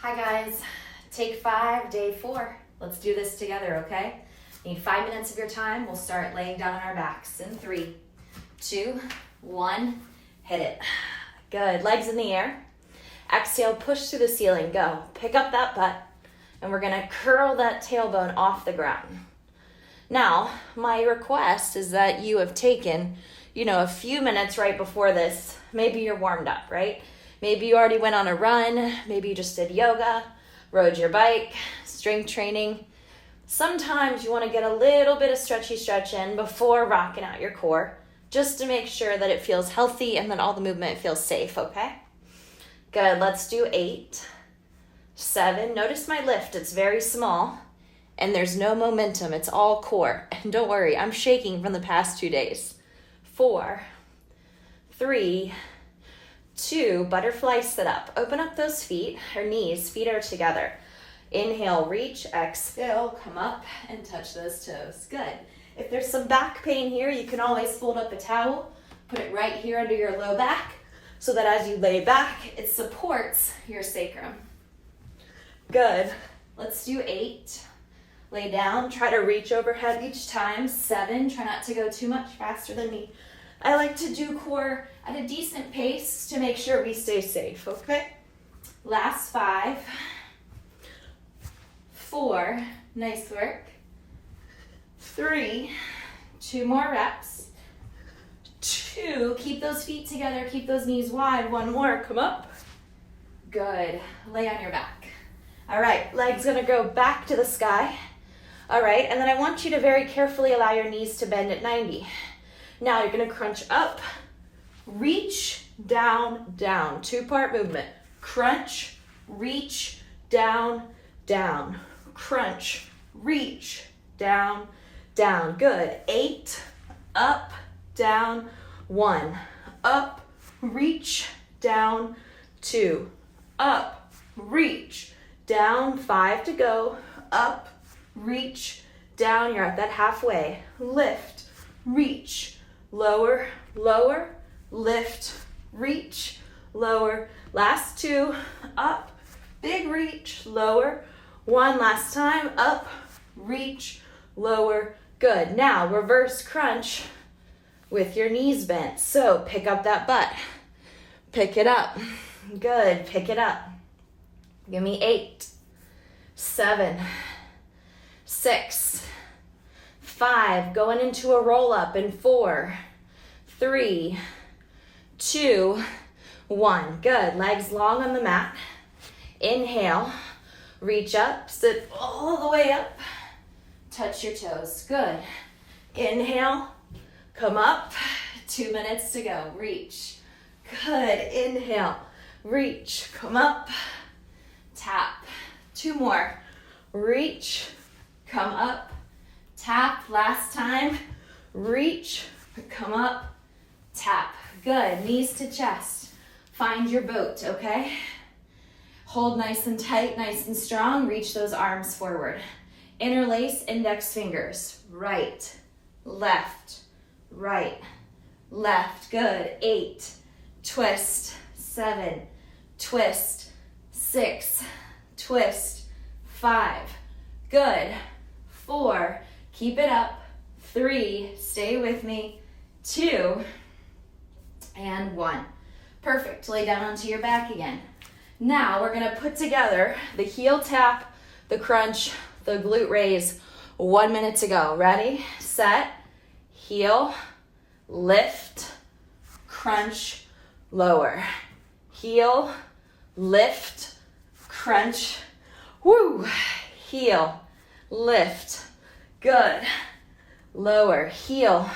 Hi guys, take 5, day 4. Let's do this together, okay? Need 5 minutes of your time. We'll start laying down on our backs in 3, 2, 1, hit it. Good, legs in the air. Exhale, push through the ceiling, go. Pick up that butt, and we're gonna curl that tailbone off the ground. Now, my request is that you have taken, a few minutes right before this. Maybe you're warmed up, right? Maybe you already went on a run. Maybe you just did yoga, rode your bike, strength training. Sometimes you want to get a little bit of stretch in before rocking out your core, just to make sure that it feels healthy and that all the movement feels safe, okay? Good, let's do 8, 7. Notice my lift, it's very small, and there's no momentum, it's all core. And don't worry, I'm shaking from the past 2 days. 4, 3, 2, butterfly sit up. Open up those feet, or knees, feet are together. Inhale, reach, exhale, come up and touch those toes. Good. If there's some back pain here, you can always fold up a towel, put it right here under your low back, so that as you lay back, it supports your sacrum. Good. Let's do 8. Lay down, try to reach overhead each time. 7, try not to go too much faster than me. I like to do core at a decent pace to make sure we stay safe, okay? Last 5, 4, nice work. 3, 2 more reps. 2, keep those feet together, keep those knees wide. 1 more, come up. Good, lay on your back. All right, legs gonna go back to the sky. All right, and then I want you to very carefully allow your knees to bend at 90. Now you're gonna crunch up, reach, down, down. 2-part movement. Crunch, reach, down, down. Crunch, reach, down, down. Good. 8, up, down, 1. Up, reach, down, 2. Up, reach, down, 5 to go. Up, reach, down. You're at that halfway. Lift, reach, lower, lower, lift, reach, lower. Last 2, up, big reach, lower. 1 last time, up, reach, lower. Good. Now reverse crunch with your knees bent. So pick up that butt. Pick it up. Good. Pick it up. Give me 8, 7, 6, 5, going into a roll up in 4, 3, 2, 1. Good. Legs long on the mat. Inhale, reach up, sit all the way up. Touch your toes. Good. Inhale, come up. 2 minutes to go. Reach. Good. Inhale, reach, come up, tap. 2 more. Reach, come up, tap. Last time. Reach, come up, tap. Good. Knees to chest. Find your boat, okay? Hold nice and tight, nice and strong. Reach those arms forward. Interlace index fingers. Right, left, right, left. Good. 8, twist, 7, twist, 6, twist, 5. Good. 4, keep it up. 3, stay with me. 2, and 1. Perfect. Lay down onto your back again. Now we're gonna put together the heel tap, the crunch, the glute raise. 1 minute to go. Ready, set, heel, lift, crunch, lower. Heel, lift, crunch, woo. Heel, lift, good. Lower, heel,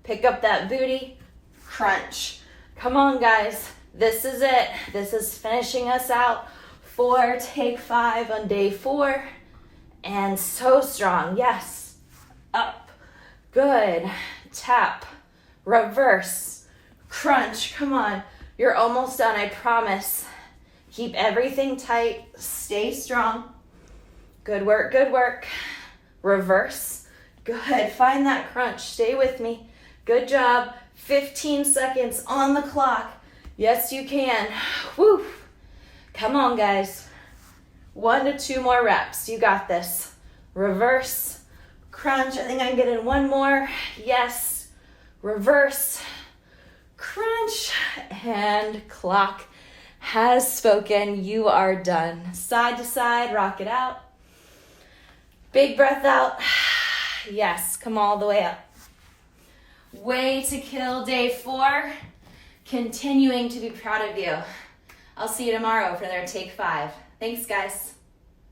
pick up that booty, crunch. Come on, guys. This is it. This is finishing us out for take 5 on day 4. And so strong. Yes. Up. Good. Tap. Reverse. Crunch. Come on. You're almost done, I promise. Keep everything tight. Stay strong. Good work. Good work. Reverse. Good. Find that crunch. Stay with me. Good job. 15 seconds on the clock. Yes, you can. Woo. Come on, guys. 1 to 2 more reps. You got this. Reverse, crunch. I think I'm getting one more. Yes. Reverse, crunch, and clock has spoken. You are done. Side to side, rock it out. Big breath out. Yes, come all the way up. Way to kill day 4. Continuing to be proud of you. I'll see you tomorrow for their take 5. Thanks, guys.